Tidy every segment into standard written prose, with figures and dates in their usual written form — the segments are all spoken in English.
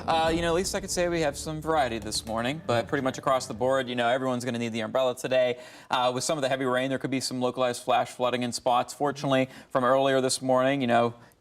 At least I could say we have some variety this morning, but pretty much across the board, everyone's going to need the umbrella today. With some of the heavy rain, there could be some localized flash flooding in spots. Fortunately, from earlier this morning,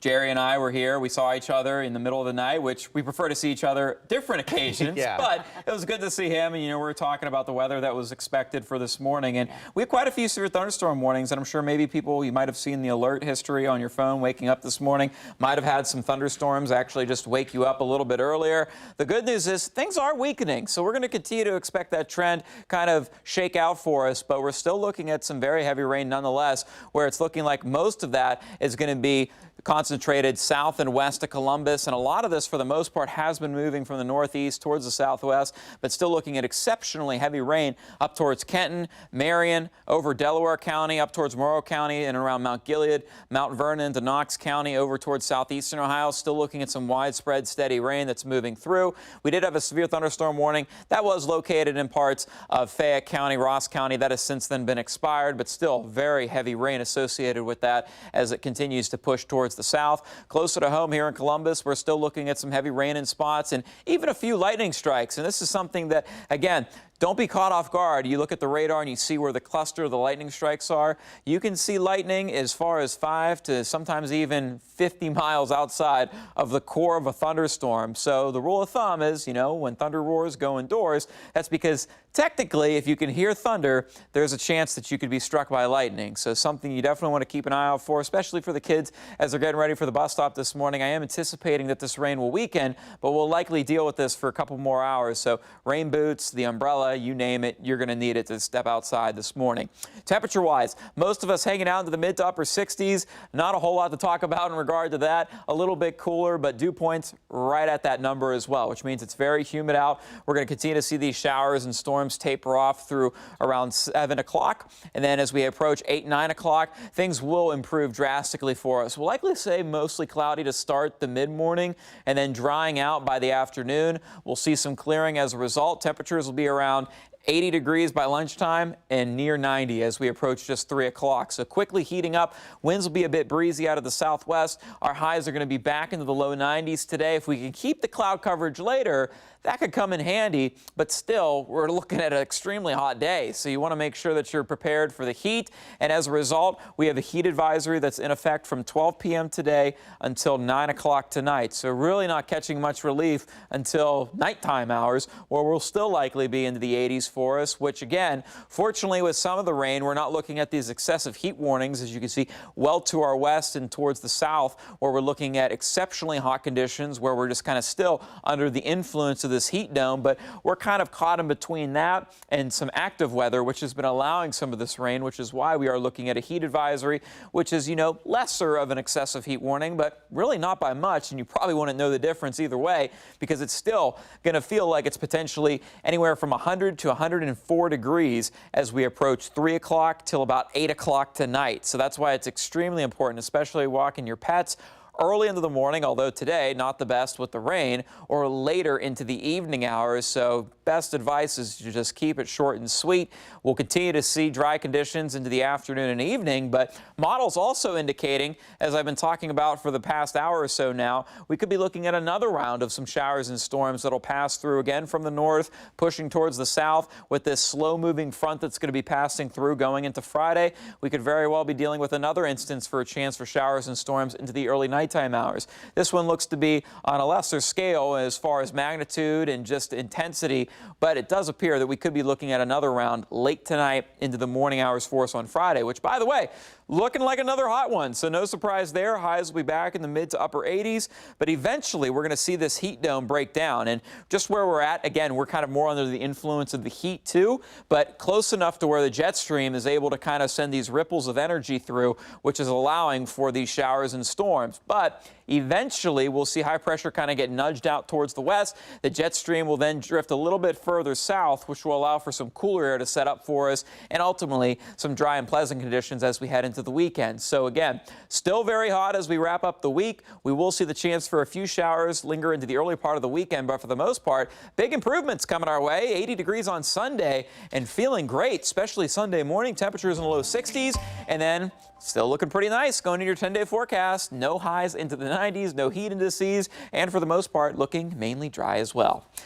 Jerry and I were here. We saw each other in the middle of the night, which we prefer to see each other different occasions. Yeah. But it was good to see him. And, we were talking about the weather that was expected for this morning. And we have quite a few severe thunderstorm warnings. And I'm sure maybe you might have seen the alert history on your phone waking up this morning. Might have had some thunderstorms actually just wake you up a little bit earlier. The good news is things are weakening. So we're going to continue to expect that trend kind of shake out for us. But we're still looking at some very heavy rain nonetheless, where it's looking like most of that is going to be concentrated south and west of Columbus, and a lot of this for the most part has been moving from the northeast towards the southwest, but still looking at exceptionally heavy rain up towards Kenton, Marion, over Delaware County, up towards Morrow County and around Mount Gilead, Mount Vernon to Knox County, over towards southeastern Ohio. Still looking at some widespread steady rain that's moving through. We did have a severe thunderstorm warning that was located in parts of Fayette County, Ross County. That has since then been expired, but still very heavy rain associated with that as it continues to push towards the south. Closer to home here in Columbus, we're still looking at some heavy rain in spots and even a few lightning strikes. And this is something that, again, don't be caught off guard. You look at the radar and you see where the cluster of the lightning strikes are. You can see lightning as far as 5 to sometimes even 50 miles outside of the core of a thunderstorm. So the rule of thumb is, when thunder roars, go indoors. That's because technically, if you can hear thunder, there's a chance that you could be struck by lightning. So something you definitely want to keep an eye out for, especially for the kids as they're getting ready for the bus stop this morning. I am anticipating that this rain will weaken, but we'll likely deal with this for a couple more hours. So rain boots, the umbrella, you name it, you're going to need it to step outside this morning. Temperature-wise, most of us hanging out into the mid to upper 60s. Not a whole lot to talk about in regard to that. A little bit cooler, but dew points right at that number as well, which means it's very humid out. We're going to continue to see these showers and storms taper off through around 7 o'clock. And then as we approach 8, 9 o'clock, things will improve drastically for us. We'll likely say mostly cloudy to start the mid-morning and then drying out by the afternoon. We'll see some clearing as a result. Temperatures will be around 80 degrees by lunchtime and near 90 as we approach just 3 o'clock. So quickly heating up. Winds will be a bit breezy out of the southwest. Our highs are going to be back into the low 90s today. If we can keep the cloud coverage later, that could come in handy, but still, we're looking at an extremely hot day. So you want to make sure that you're prepared for the heat. And as a result, we have a heat advisory that's in effect from 12 p.m. today until 9 o'clock tonight. So really not catching much relief until nighttime hours, where we'll still likely be into the 80s for us, which again, fortunately with some of the rain, we're not looking at these excessive heat warnings, as you can see, well to our west and towards the south, where we're looking at exceptionally hot conditions, where we're just kind of still under the influence of this heat dome, but we're kind of caught in between that and some active weather, which has been allowing some of this rain, which is why we are looking at a heat advisory, which is, lesser of an excessive heat warning, but really not by much, and you probably wouldn't know the difference either way, because it's still going to feel like it's potentially anywhere from 100 to 104 degrees as we approach 3 o'clock till about 8 o'clock tonight. So that's why it's extremely important, especially walking your pets early into the morning, although today not the best with the rain, or later into the evening hours. So best advice is to just keep it short and sweet. We'll continue to see dry conditions into the afternoon and evening, but models also indicating, as I've been talking about for the past hour or so now, we could be looking at another round of some showers and storms that'll pass through again from the north, pushing towards the south with this slow-moving front that's going to be passing through going into Friday. We could very well be dealing with another instance for a chance for showers and storms into the early nighttime hours. This one looks to be on a lesser scale as far as magnitude and just intensity, but it does appear that we could be looking at another round late tonight into the morning hours for us on Friday, which, by the way, looking like another hot one. So no surprise there. Highs will be back in the mid to upper 80s, but eventually we're going to see this heat dome break down. And just where we're at, again, we're kind of more under the influence of the heat too, but close enough to where the jet stream is able to kind of send these ripples of energy through, which is allowing for these showers and storms. But eventually we'll see high pressure kind of get nudged out towards the west. The jet stream will then drift a little bit further south, which will allow for some cooler air to set up for us, and ultimately some dry and pleasant conditions as we head into into the weekend. So again, still very hot as we wrap up the week. We will see the chance for a few showers linger into the early part of the weekend, but for the most part, big improvements coming our way. 80 degrees on Sunday and feeling great, especially Sunday morning. Temperatures in the low 60s, and then still looking pretty nice going into your 10-day forecast. No highs into the 90s, no heat into the seas, and for the most part, looking mainly dry as well.